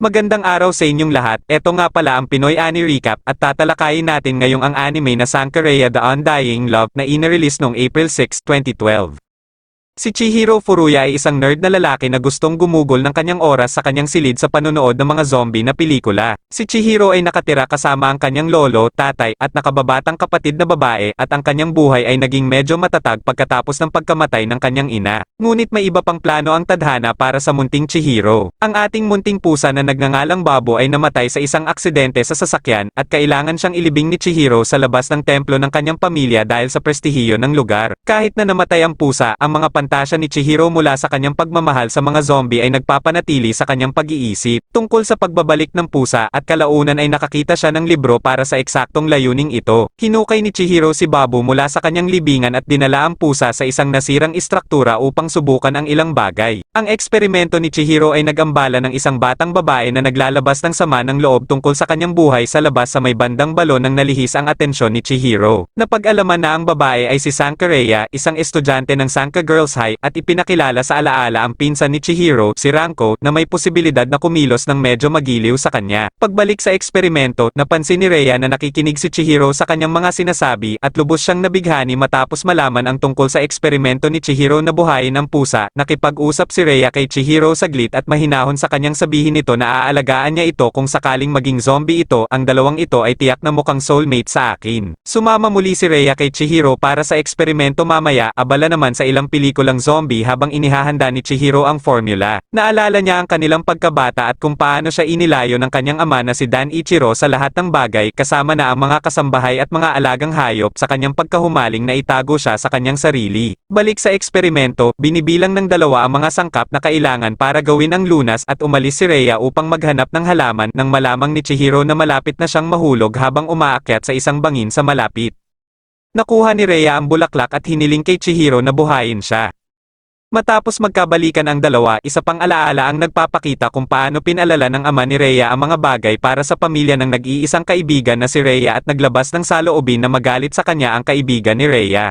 Magandang araw sa inyong lahat, eto nga pala ang Pinoy Ani Recap at tatalakayin natin ngayong ang anime na Sankarea The Undying Love na inirelease noong April 6, 2012. Si Chihiro Furuya ay isang nerd na lalaki na gustong gumugol ng kanyang oras sa kanyang silid sa panunood ng mga zombie na pelikula. Si Chihiro ay nakatira kasama ang kanyang lolo, tatay, at nakababatang kapatid na babae at ang kanyang buhay ay naging medyo matatag pagkatapos ng pagkamatay ng kanyang ina. Ngunit may iba pang plano ang tadhana para sa munting Chihiro. Ang ating munting pusa na nagngangalang Babo ay namatay sa isang aksidente sa sasakyan at kailangan siyang ilibing ni Chihiro sa labas ng templo ng kanyang pamilya dahil sa prestihiyo ng lugar. Kahit na namatay ang pusa, ang mga pantasya ni Chihiro mula sa kanyang pagmamahal sa mga zombie ay nagpapanatili sa kanyang pag-iisip tungkol sa pagbabalik ng pusa at kalaunan ay nakakita siya ng libro para sa eksaktong layuning ito. Hinukay ni Chihiro si Babo mula sa kanyang libingan at dinala ang pusa sa isang nasirang istruktura upang subukan ang ilang bagay. Ang eksperimento ni Chihiro ay nagambala ng isang batang babae na naglalabas ng sama ng loob tungkol sa kanyang buhay sa labas sa may bandang balon nang nalihis ang atensyon ni Chihiro. Napag-alaman na ang babae ay si Sankarea, isang estudyante ng Sanka Girls High at ipinakilala sa alaala ang pinsan ni Chihiro, si Ranko, na may posibilidad na kumilos ng medyo magiliw sa kanya. Pagbalik sa eksperimento, napansin ni Rhea na nakikinig si Chihiro sa kanyang mga sinasabi at lubos siyang nabighani matapos malaman ang tungkol sa eksperimento ni Chihiro na buhayin ang pusa. Nakipag-usap si Rhea kay Chihiro saglit at mahinahon sa kanyang sabihin nito na aalagaan niya ito kung sakaling maging zombie ito. Ang dalawang ito ay tiyak na mukhang soulmate sa akin. Sumama muli si Rhea kay Chihiro para sa eksperimento mamaya, abala naman sa ilang pelikulang zombie habang inihahanda ni Chihiro ang formula. Naalala niya ang kanilang pagkabata at kung paano siya inilayo ng kanyang ama na si Dan Ichiro sa lahat ng bagay kasama na ang mga kasambahay at mga alagang hayop sa kanyang pagkahumaling na itago siya sa kanyang sarili. Balik sa eksperimento, binibilang ng dalawa ang mga sangkap na kailangan para gawin ang lunas at umalis si Rhea upang maghanap ng halaman nang malamang ni Chihiro na malapit na siyang mahulog habang umaakyat sa isang bangin sa malapit. Nakuha ni Rhea ang bulaklak at hiniling kay Chihiro na buhayin siya. Matapos magkabalikan ang dalawa, isa pang alaala ang nagpapakita kung paano pinalala ng ama ni Rhea ang mga bagay para sa pamilya ng nag-iisang kaibigan na si Rhea at naglabas ng saloobin na magalit sa kanya ang kaibigan ni Rhea.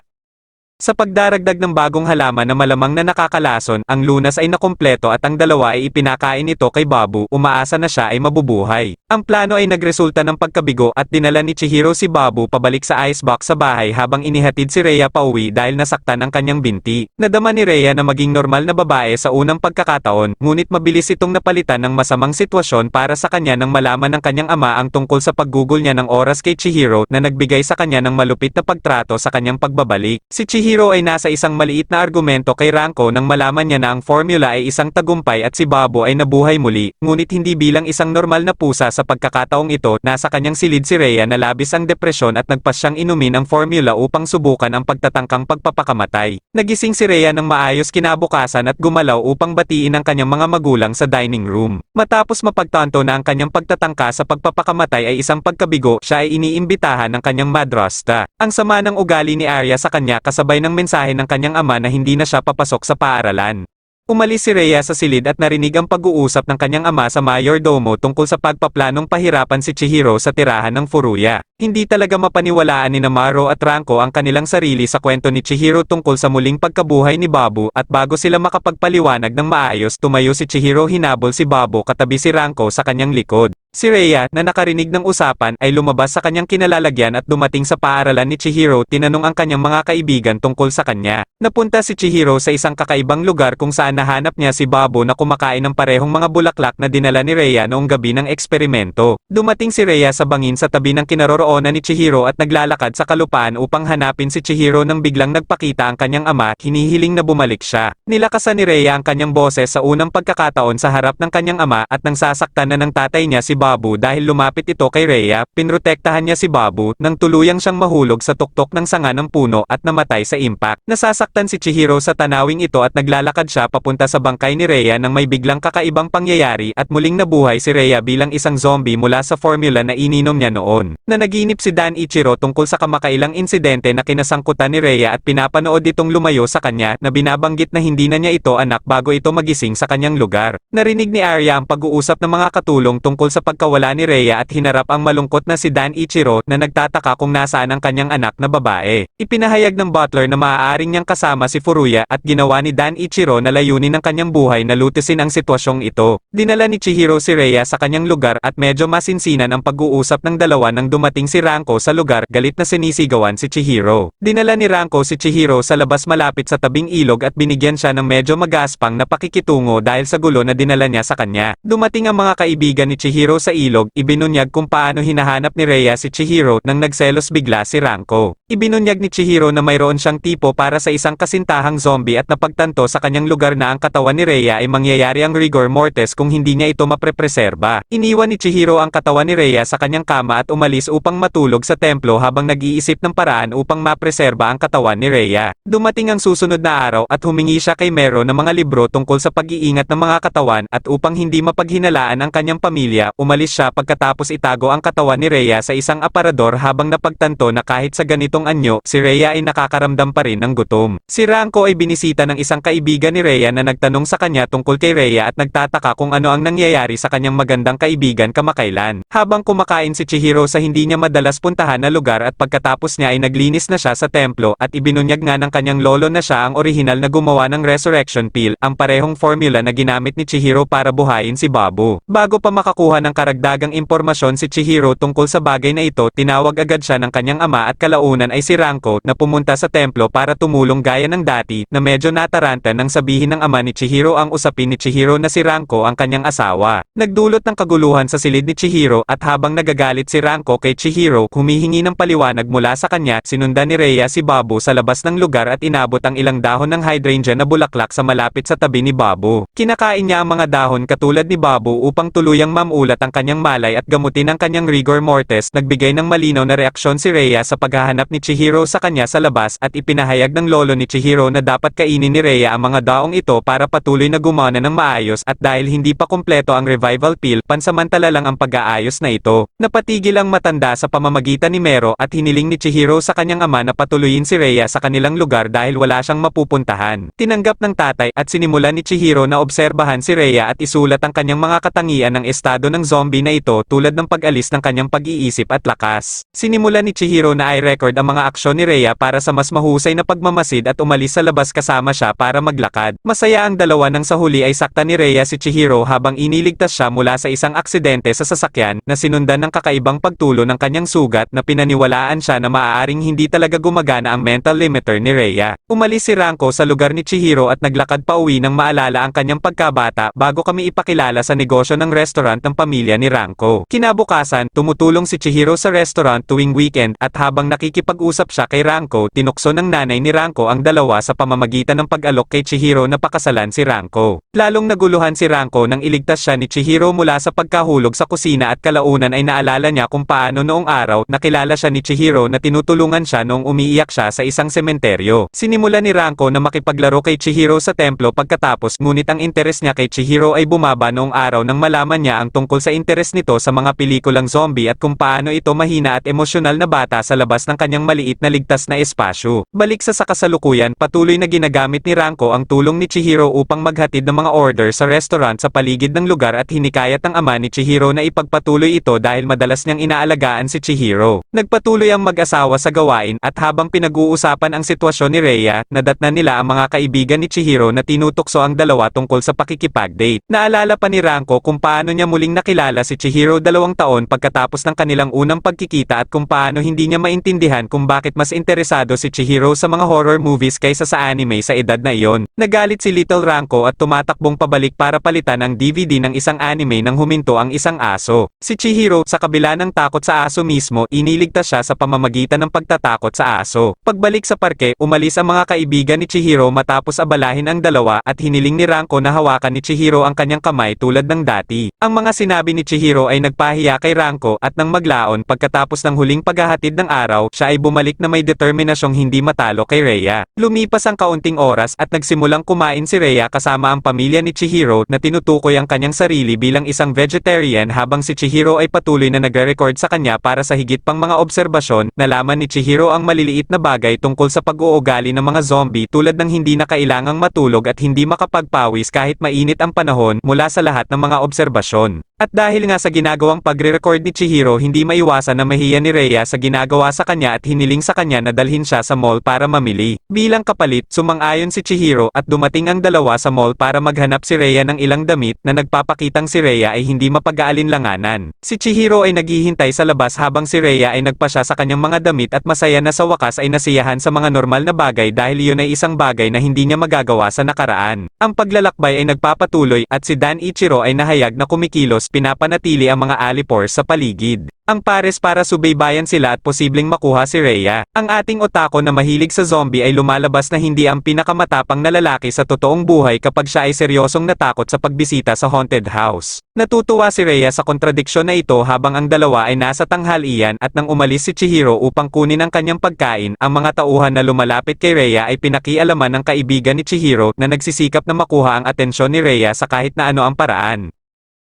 Sa pagdaragdag ng bagong halaman na malamang na nakakalason, ang lunas ay nakumpleto at ang dalawa ay ipinakain ito kay Babu, umaasa na siya ay mabubuhay. Ang plano ay nagresulta ng pagkabigo at dinala ni Chihiro si Babu pabalik sa icebox sa bahay habang inihatid si Rhea pauwi dahil nasaktan ang kanyang binti. Nadama ni Rhea na maging normal na babae sa unang pagkakataon, ngunit mabilis itong napalitan ng masamang sitwasyon para sa kanya nang malaman ng kanyang ama ang tungkol sa paggugol niya ng oras kay Chihiro na nagbigay sa kanya ng malupit na pagtrato sa kanyang pagbabalik. Si Chihiro ay nasa isang maliit na argumento kay Ranko nang malaman niya na ang formula ay isang tagumpay at si Babo ay nabuhay muli, ngunit hindi bilang isang normal na pusa sa pagkakataong ito. Nasa kanyang silid si Rhea na labis ang depresyon at nagpas siyang inumin ang formula upang subukan ang pagtatangkang pagpapakamatay. Nagising si Rhea ng maayos kinabukasan at gumalaw upang batiin ang kanyang mga magulang sa dining room. Matapos mapagtanto na ang kanyang pagtatangka sa pagpapakamatay ay isang pagkabigo, siya ay iniimbitahan ng kanyang madrasta. Ang sama ng ugali ni Arya sa kanya kasabay ng mensahe ng kanyang ama na hindi na siya papasok sa paaralan. Umalis si Rhea sa silid at narinig ang pag-uusap ng kanyang ama sa mayordomo tungkol sa pagpaplanong pahirapan si Chihiro sa tirahan ng Furuya. Hindi talaga mapaniwalaan ni Namaro at Ranko ang kanilang sarili sa kwento ni Chihiro tungkol sa muling pagkabuhay ni Babu at bago sila makapagpaliwanag ng maayos, tumayo si Chihiro, hinabol si Babu katabi si Ranko sa kanyang likod. Si Rhea, na nakarinig ng usapan, ay lumabas sa kanyang kinalalagyan at dumating sa paaralan ni Chihiro. Tinanong ang kanyang mga kaibigan tungkol sa kanya. Napunta si Chihiro sa isang kakaibang lugar kung saan nahanap niya si Babo na kumakain ng parehong mga bulaklak na dinala ni Rhea noong gabi ng eksperimento. Dumating si Rhea sa bangin sa tabi ng kinaroroonan ni Chihiro at naglalakad sa kalupaan upang hanapin si Chihiro nang biglang nagpakita ang kanyang ama, hinihiling na bumalik siya. Nilakasan ni Rhea ang kanyang boses sa unang pagkakataon sa harap ng kanyang ama at nang sasaktan na ng tatay niya si Babu dahil lumapit ito kay Rhea, pinrotektahan niya si Babu nang tuluyang siyang mahulog sa tuktok ng sanga ng puno at namatay sa impact. Nasasaktan si Chihiro sa tanawing ito at naglalakad siya papunta sa bangkay ni Rhea nang may biglang kakaibang pangyayari at muling nabuhay si Rhea bilang isang zombie mula sa formula na ininom niya noon. Nanaginip Nanaginip si Dan Ichiro tungkol sa kamakailang insidente na kinasangkutan ni Rhea at pinapanood itong lumayo sa kanya na binabanggit na hindi na niya ito anak bago ito magising sa kanyang lugar. Narinig ni Arya ang pag-uusap ng mga katulong tungkol sa pagkawala ni Rhea at hinarap ang malungkot na si Dan Ichiro na nagtataka kung nasaan ang kanyang anak na babae. Ipinahayag ng butler na maaaring niyang kasama si Furuya at ginawa ni Dan Ichiro na layunin ng kanyang buhay na lutisin ang sitwasyong ito. Dinala ni Chihiro si Rhea sa kanyang lugar at medyo masinsinan ang pag-uusap ng dalawa nang dumating si Ranko sa lugar, galit na sinisigawan si Chihiro. Dinala ni Ranko si Chihiro sa labas malapit sa tabing ilog at binigyan siya ng medyo magaspang na pakikitungo dahil sa gulo na dinala niya sa kanya. Dumating ang mga kaibigan ni Chihiro sa ilog, ibinunyag kung paano hinahanap ni Rhea si Chihiro nang nagselos bigla si Ranko. Ibinunyag ni Chihiro na mayroon siyang tipo para sa isang kasintahang zombie at napagtanto sa kanyang lugar na ang katawan ni Rhea ay mangyayari ang rigor mortis kung hindi niya ito maprepreserba. Iniwan ni Chihiro ang katawan ni Rhea sa kanyang kama at umalis upang matulog sa templo habang nag-iisip ng paraan upang mapreserba ang katawan ni Rhea. Dumating ang susunod na araw at humingi siya kay Mero ng mga libro tungkol sa pag-iingat ng mga katawan at upang hindi mapaghinalaan ang kanyang pamilya, umalis siya pagkatapos itago ang katawan ni Rhea sa isang aparador habang napagtanto na kahit sa ganitong anyo, si Rhea ay nakakaramdam pa rin ng gutom. Si Ranko ay binisita ng isang kaibigan ni Rhea na nagtanong sa kanya tungkol kay Rhea at nagtataka kung ano ang nangyayari sa kanyang magandang kaibigan kamakailan. Habang kumakain si Chihiro sa hindi niya madalas puntahan na lugar at pagkatapos niya ay naglinis na siya sa templo at ibinunyag nga ng kanyang lolo na siya ang orihinal na gumawa ng resurrection pill, ang parehong formula na ginamit ni Chihiro para buhayin si Babu. Bago pa makakuha ng karagdagang impormasyon si Chihiro tungkol sa bagay na ito, tinawag agad siya ng kanyang ama at kalaunan ay si Ranko na pumunta sa templo para tumulong gaya ng dati na medyo nataranta nang sabihin ng ama ni Chihiro ang usapin ni Chihiro na si Ranko ang kanyang asawa. Nagdulot ng kaguluhan sa silid ni Chihiro at habang nagagalit si Ranko kay Chihiro, humihingi ng paliwanag mula sa kanya, sinundan ni Rhea si Babu sa labas ng lugar at inabot ang ilang dahon ng hydrangea na bulaklak sa malapit sa tabi ni Babu. Kinakain niya ang mga dahon katulad ni Babu upang tuluyang mamulat ang kanyang malay at gamutin ang kanyang rigor mortis. Nagbigay ng malinaw na reaksyon si Rhea sa paghahanap ni Chihiro sa kanya sa labas at ipinahayag ng lolo ni Chihiro na dapat kainin ni Rhea ang mga daong ito para patuloy na gumana ng maayos at dahil hindi pa kumpleto ang revival pill, pansamantala lang ang pag-aayos na ito. Napatigil ang matanda sa pamamagitan ni Mero at hiniling ni Chihiro sa kanyang ama na patuloyin si Rhea sa kanilang lugar dahil wala siyang mapupuntahan. Tinanggap ng tatay at sinimulan ni Chihiro na obserbahan si Rhea at isulat ang kanyang mga katangian ng estado ng zombie na ito tulad ng pag-alis ng kanyang pag-iisip at lakas. Sinimulan ni Chihiro na i-record ang mga aksyon ni Rhea para sa mas mahusay na pagmamasid at umalis sa labas kasama siya para maglakad. Masaya ang dalawa nang sa huli ay sakta ni Rhea si Chihiro habang iniligtas siya mula sa isang aksidente sa sasakyan na sinundan ng kakaibang pagtulo ng kanyang sugat na pinaniwalaan siya na maaaring hindi talaga gumagana ang mental limiter ni Rhea. Umalis si Ranko sa lugar ni Chihiro at naglakad pa uwi nang maalala ang kanyang pagkabata bago kami ipakilala sa negosyo ng restaurant ng pamilya ni Ranko. Kinabukasan, tumutulong si Chihiro sa restaurant tuwing weekend at habang nakikipag-usap siya kay Ranko, tinukso ng nanay ni Ranko ang dalawa sa pamamagitan ng pag-alok kay Chihiro na pakasalan si Ranko. Lalong naguluhan si Ranko nang iligtas siya ni Chihiro mula sa pagkahulog sa kusina at kalaunan ay naalala niya kung paano noong araw nakilala siya ni Chihiro na tinutulungan siya noong umiiyak siya sa isang sementeryo. Sinimula ni Ranko na makipaglaro kay Chihiro sa templo pagkatapos ngunit ang interes niya kay Chihiro ay bumaba noong araw nang malaman niya ang tungkol sa interes nito sa mga pelikulang zombie at kung paano ito mahina at emosyonal na bata sa labas ng kanyang maliit na ligtas na espasyo. Balik sa kasalukuyan, patuloy na ginagamit ni Ranko ang tulong ni Chihiro upang maghatid ng mga order sa restaurant sa paligid ng lugar at hinikayat ang ama ni Chihiro na ipagpatuloy ito dahil madalas niyang inaalagaan si Chihiro. Nagpatuloy ang mag-asawa sa gawain at habang pinag-uusapan ang sitwasyon ni Rhea, nadatnan nila ang mga kaibigan ni Chihiro na tinutukso ang dalawa tungkol sa pakikipag-date. Naalala pa ni Ranko kung paano niya muling nakilala si Chihiro 2 taon pagkatapos ng kanilang unang pagkikita at kung paano hindi niya maintindihan kung bakit mas interesado si Chihiro sa mga horror movies kaysa sa anime sa edad na iyon. Nagalit si Little Ranko at tumatakbong pabalik para palitan ang DVD ng isang anime nang huminto ang isang aso. Si Chihiro, sa kabila ng takot sa aso mismo, iniligtas siya sa pamamagitan ng pagtatakot sa aso. Pagbalik sa parke, umalis ang mga kaibigan ni Chihiro matapos abalahin ang dalawa at hiniling ni Ranko na hawakan ni Chihiro ang kanyang kamay tulad ng dati. Ang mga sinabi ni Chihiro ay nagpahiya kay Ranko at nang maglaon pagkatapos ng huling paghahatid ng araw, siya ay bumalik na may determinasyong hindi matalo kay Rhea. Lumipas ang kaunting oras at nagsimulang kumain si Rhea kasama ang pamilya ni Chihiro na tinutukoy ang kanyang sarili bilang isang vegetarian habang si Chihiro ay patuloy na nagre-record sa kanya para sa higit pang mga obserbasyon, nalaman ni Chihiro ang maliliit na bagay tungkol sa pag-uugali ng mga zombie tulad ng hindi na kailangang matulog at hindi makapagpawis kahit mainit ang panahon mula sa lahat ng mga obserbasyon. At dahil nga sa ginagawang pagre-record ni Chihiro, hindi maiwasan na mahiya ni Rhea sa ginagawa sa kanya at hiniling sa kanya na dalhin siya sa mall para mamili. Bilang kapalit, sumang-ayon si Chihiro at dumating ang dalawa sa mall para maghanap si Rhea ng ilang damit na nagpapakitang si Rhea ay hindi mapag-aalinlanganan. Si Chihiro ay naghihintay sa labas habang si Rhea ay nagpasya sa kanyang mga damit at masaya na sa wakas ay nasiyahan sa mga normal na bagay dahil iyon ay isang bagay na hindi niya magagawa sa nakaraan. Ang paglalakbay ay nagpapatuloy at si Dan Ichiro ay nahayag na kumikilos, pinapanatili ang mga alipores sa paligid. Ang pares para subaybayan sila at posibleng makuha si Rhea. Ang ating otako na mahilig sa zombie ay lumalabas na hindi ang pinakamatapang na lalaki sa totoong buhay kapag siya ay seryosong natakot sa pagbisita sa haunted house. Natutuwa si Rhea sa kontradiksyon na ito habang ang dalawa ay nasa tanghalian at nang umalis si Chihiro upang kunin ang kanyang pagkain, ang mga tauhan na lumalapit kay Rhea ay pinakialaman ng kaibigan ni Chihiro na nagsisikap na makuha ang atensyon ni Rhea sa kahit na ano ang paraan.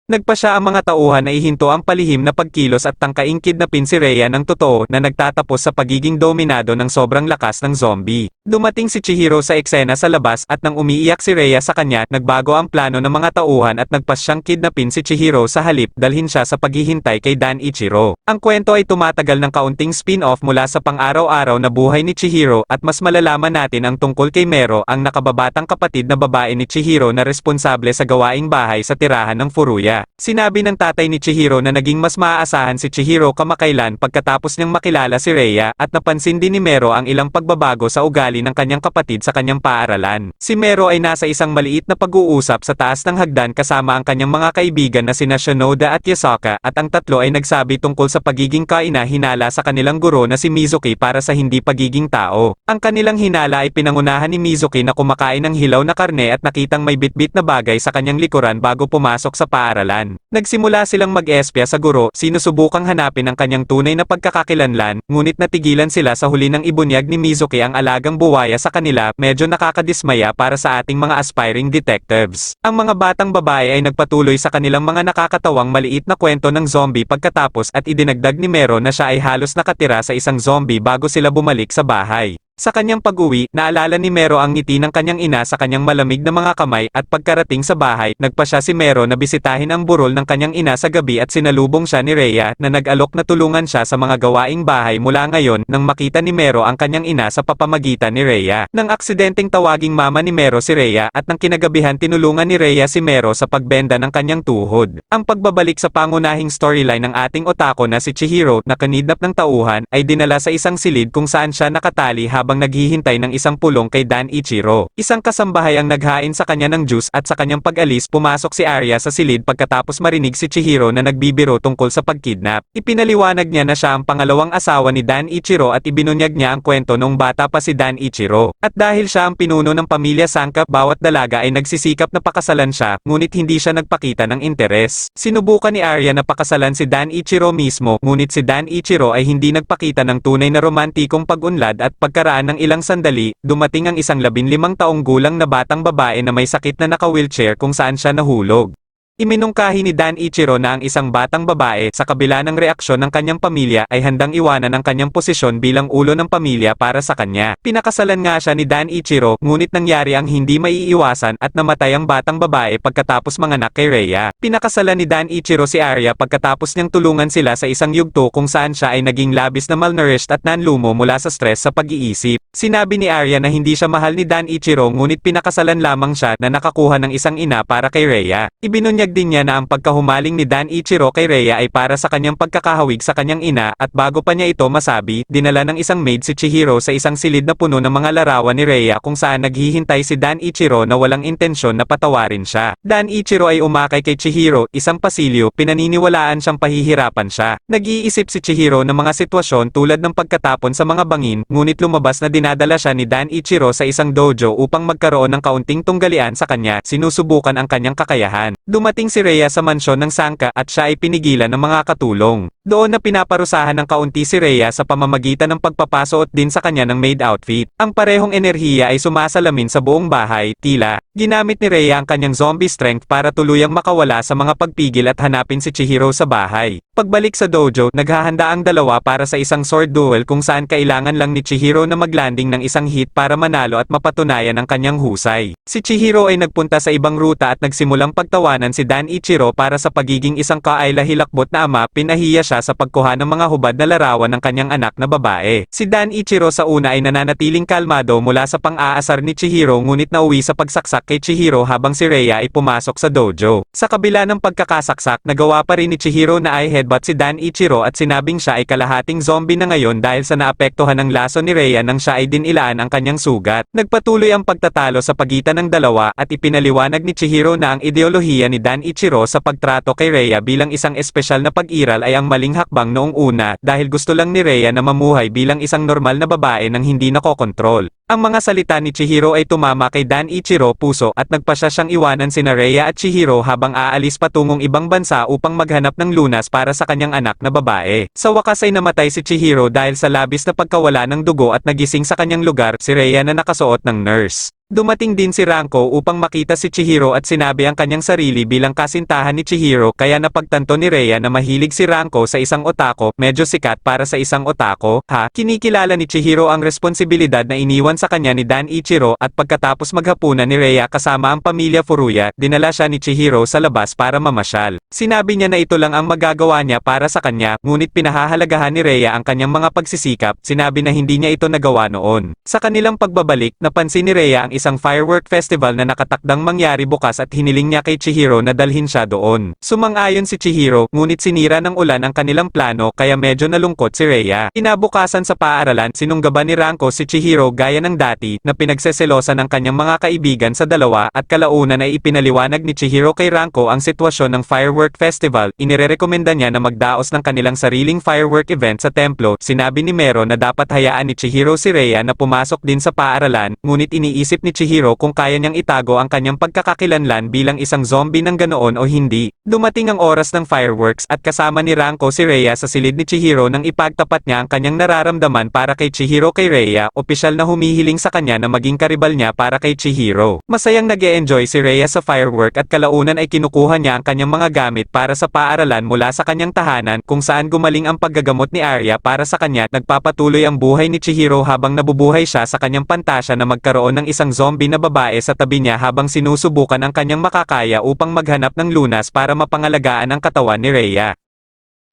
Nagpasya ang mga tauhan na ihinto ang palihim na pagkilos at tangkaing kidnapin si Rhea ng totoo na nagtatapos sa pagiging dominado ng sobrang lakas ng zombie. Dumating si Chihiro sa eksena sa labas at nang umiiyak si Rhea sa kanya, nagbago ang plano ng mga tauhan at nagpasyang kidnapin si Chihiro sa halip dalhin siya sa paghihintay kay Dan Ichiro. Ang kwento ay tumatagal ng kaunting spin-off mula sa pang-araw-araw na buhay ni Chihiro at mas malalaman natin ang tungkol kay Mero, ang nakababatang kapatid na babae ni Chihiro na responsable sa gawaing bahay sa tirahan ng Furuya. Sinabi ng tatay ni Chihiro na naging mas maaasahan si Chihiro kamakailan pagkatapos niyang makilala si Rhea at napansin din ni Mero ang ilang pagbabago sa ugali ng kanyang kapatid sa kanyang paaralan. Si Mero ay nasa isang maliit na pag-uusap sa taas ng hagdan kasama ang kanyang mga kaibigan na sina Shinoda at Yasaka at ang tatlo ay nagsabi tungkol sa pagiging kaina-hinala sa kanilang guro na si Mizuki para sa hindi pagiging tao. Ang kanilang hinala ay pinangunahan ni Mizuki na kumakain ng hilaw na karne at nakitang may bitbit na bagay sa kanyang likuran bago pumasok sa paaralan. Nagsimula silang mag-espya sa guro, sinusubukang hanapin ang kanyang tunay na pagkakakilanlan, ngunit natigilan sila sa huli ng ibunyag ni Mizuki ang alagang buwaya sa kanila, medyo nakakadismaya para sa ating mga aspiring detectives. Ang mga batang babae ay nagpatuloy sa kanilang mga nakakatawang maliit na kwento ng zombie pagkatapos at idinagdag ni Mero na siya ay halos nakatira sa isang zombie bago sila bumalik sa bahay. Sa kanyang pag-uwi, naalala ni Mero ang ngiti ng kanyang ina sa kanyang malamig na mga kamay at pagkarating sa bahay, nagpasya si Mero na bisitahin ang burol ng kanyang ina sa gabi at sinalubong siya ni Rhea na nag-alok na tulungan siya sa mga gawaing bahay mula ngayon nang makita ni Mero ang kanyang ina sa papamagitan ni Rhea. Nang aksidenteng tawaging mama ni Mero si Rhea at nang kinagabihan tinulungan ni Rhea si Mero sa pagbenda ng kanyang tuhod. Ang pagbabalik sa pangunahing storyline ng ating otako na si Chihiro na kinidnap ng tauhan ay dinala sa isang silid kung saan siya nakatali habang naghihintay ng isang pulong kay Dan Ichiro. Isang kasambahay ang naghain sa kanya ng juice at sa kanyang pag-alis pumasok si Arya sa silid pagkatapos marinig si Chihiro na nagbibiro tungkol sa pagkidnap. Ipinaliwanag niya na siya ang pangalawang asawa ni Dan Ichiro at ibinunyag niya ang kwento noong bata pa si Dan Ichiro. At dahil siya ang pinuno ng pamilya Sangka, bawat dalaga ay nagsisikap na pakasalan siya, ngunit hindi siya nagpakita ng interes. Sinubukan ni Arya na pakasalan si Dan Ichiro mismo, ngunit si Dan Ichiro ay hindi nagpakita ng tunay na romantikong pag-unlad at pagkaraan ng ilang sandali, dumating ang isang 15 taong gulang na batang babae na may sakit na naka-wheelchair kung saan siya nahulog. Iminungkahi ni Dan Ichiro na ang isang batang babae, sa kabila ng reaksyon ng kanyang pamilya, ay handang iwanan ang kanyang posisyon bilang ulo ng pamilya para sa kanya. Pinakasalan nga siya ni Dan Ichiro, ngunit nangyari ang hindi maiiwasan at namatay ang batang babae pagkatapos manganak kay Rhea. Pinakasalan ni Dan Ichiro si Arya pagkatapos niyang tulungan sila sa isang yugto kung saan siya ay naging labis na malnourished at nanlumo mula sa stress sa pag-iisip. Sinabi ni Arya na hindi siya mahal ni Dan Ichiro ngunit pinakasalan lamang siya na nakakuha ng isang ina para kay Rhea. Ibinunyag din niya na ang pagkahumaling ni Dan Ichiro kay Rhea ay para sa kanyang pagkakahawig sa kanyang ina at bago pa niya ito masabi, dinala ng isang maid si Chihiro sa isang silid na puno ng mga larawan ni Rhea kung saan naghihintay si Dan Ichiro na walang intensyon na patawarin siya. Dan Ichiro ay umakay kay Chihiro, isang pasilyo, pinaniniwalaan siyang pahihirapan siya. Nag-iisip si Chihiro ng mga sitwasyon tulad ng pagkatapon sa mga bangin, ngunit lumabas na dinadala siya ni Dan Ichiro sa isang dojo upang magkaroon ng kaunting tunggalian sa kanya, sinusubukan ang kanyang kakayahan. Dumating si Rhea sa mansyon ng Sangka at siya ay pinigilan ng mga katulong. Doon na pinaparusahan ng kaunti si Rhea sa pamamagitan ng pagpapasuot din sa kanya ng maid outfit. Ang parehong enerhiya ay sumasalamin sa buong bahay, tila, ginamit ni Rhea ang kanyang zombie strength para tuluyang makawala sa mga pagpigil at hanapin si Chihiro sa bahay. Pagbalik sa dojo, naghahanda ang dalawa para sa isang sword duel kung saan kailangan lang ni Chihiro na maglanding ng isang hit para manalo at mapatunayan ang kanyang husay. Si Chihiro ay nagpunta sa ibang ruta at nagsimulang pagtawanan si Dan Ichiro para sa pagiging isang kaayla-hilakbot na ama, pinahiya siya sa pagkuha ng mga hubad na larawan ng kanyang anak na babae. Si Dan Ichiro sa una ay nananatiling kalmado mula sa pang-aasar ni Chihiro ngunit nauwi sa pagsaksak kay Chihiro habang si Rhea ay pumasok sa dojo. Sa kabila ng pagkakasaksak, nagawa pa rin ni Chihiro na ay headbutt si Dan Ichiro at sinabing siya ay kalahating zombie na ngayon dahil sa naapektuhan ng laso ni Rhea nang siya ay dinilaan ang kanyang sugat. Nagpatuloy ang pagtatalo sa pagitan ng dalawa at ipinaliwanag ni Chihiro na ang ideolohiya ni Dan Ichiro sa pagtrato kay Rhea bilang isang espesyal na pag-iral ay ang maling hakbang noong una dahil gusto lang ni Rhea na mamuhay bilang isang normal na babae nang hindi nakokontrol. Ang mga salita ni Chihiro ay tumama kay Dan Ichiro puso at nagpasya siyang iwanan sina Rhea at Chihiro habang aalis patungong ibang bansa upang maghanap ng lunas para sa kanyang anak na babae. Sa wakas ay namatay si Chihiro dahil sa labis na pagkawala ng dugo at nagising sa kanyang lugar si Rhea na nakasuot ng nurse. Dumating din si Ranko upang makita si Chihiro at sinabi ang kanyang sarili bilang kasintahan ni Chihiro kaya napagtanto ni Rhea na mahilig si Ranko sa isang otako, medyo sikat para sa isang otako, Kinikilala ni Chihiro ang responsibilidad na iniwan sa kanya ni Dan Ichiro at pagkatapos maghapunan ni Rhea kasama ang pamilya Furuya, dinala siya ni Chihiro sa labas para mamasyal. Sinabi niya na ito lang ang magagawa niya para sa kanya, ngunit pinahahalagahan ni Rhea ang kanyang mga pagsisikap, sinabi na hindi niya ito nagawa noon. Sa kanilang pagbabalik, napansin ni Rhea ang isang firework festival na nakatakdang mangyari bukas at hiniling niya kay Chihiro na dalhin siya doon. Sumang-ayon si Chihiro, ngunit sinira ng ulan ang kanilang plano kaya medyo nalungkot si Rhea. Kinabukasan sa paaralan, sinunggaban ni Ranko si Chihiro gaya ng dati, na pinagseselosan ng kanyang mga kaibigan sa dalawa at kalaunan ay ipinaliwanag ni Chihiro kay Ranko ang sitwasyon ng firework festival. Inirerekomenda niya na magdaos ng kanilang sariling firework event sa templo. Sinabi ni Mero na dapat hayaan ni Chihiro si Rhea na pumasok din sa paaralan, ngunit iniisip ni Chihiro kung kaya niyang itago ang kanyang pagkakakilanlan bilang isang zombie ng ganoon o hindi. Dumating ang oras ng fireworks at kasama ni Ranko si Rhea sa silid ni Chihiro nang ipagtapat niya ang kanyang nararamdaman para kay Chihiro kay Rhea, opisyal na humihiling sa kanya na maging karibal niya para kay Chihiro. Masayang nag-e-enjoy si Rhea sa firework at kalaunan ay kinukuha niya ang kanyang mga gamit para sa paaralan mula sa kanyang tahanan kung saan gumaling ang paggagamot ni Arya para sa kanya. Nagpapatuloy ang buhay ni Chihiro habang nabubuhay siya sa kanyang pantasya na magkaroon ng isang zombie na babae sa tabi niya habang sinusubukan ang kanyang makakaya upang maghanap ng lunas para mapangalagaan ang katawan ni Rhea.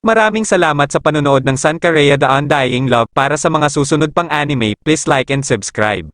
Maraming salamat sa panonood ng Sankareya The Undying Love. Para sa mga susunod pang anime, please like and subscribe.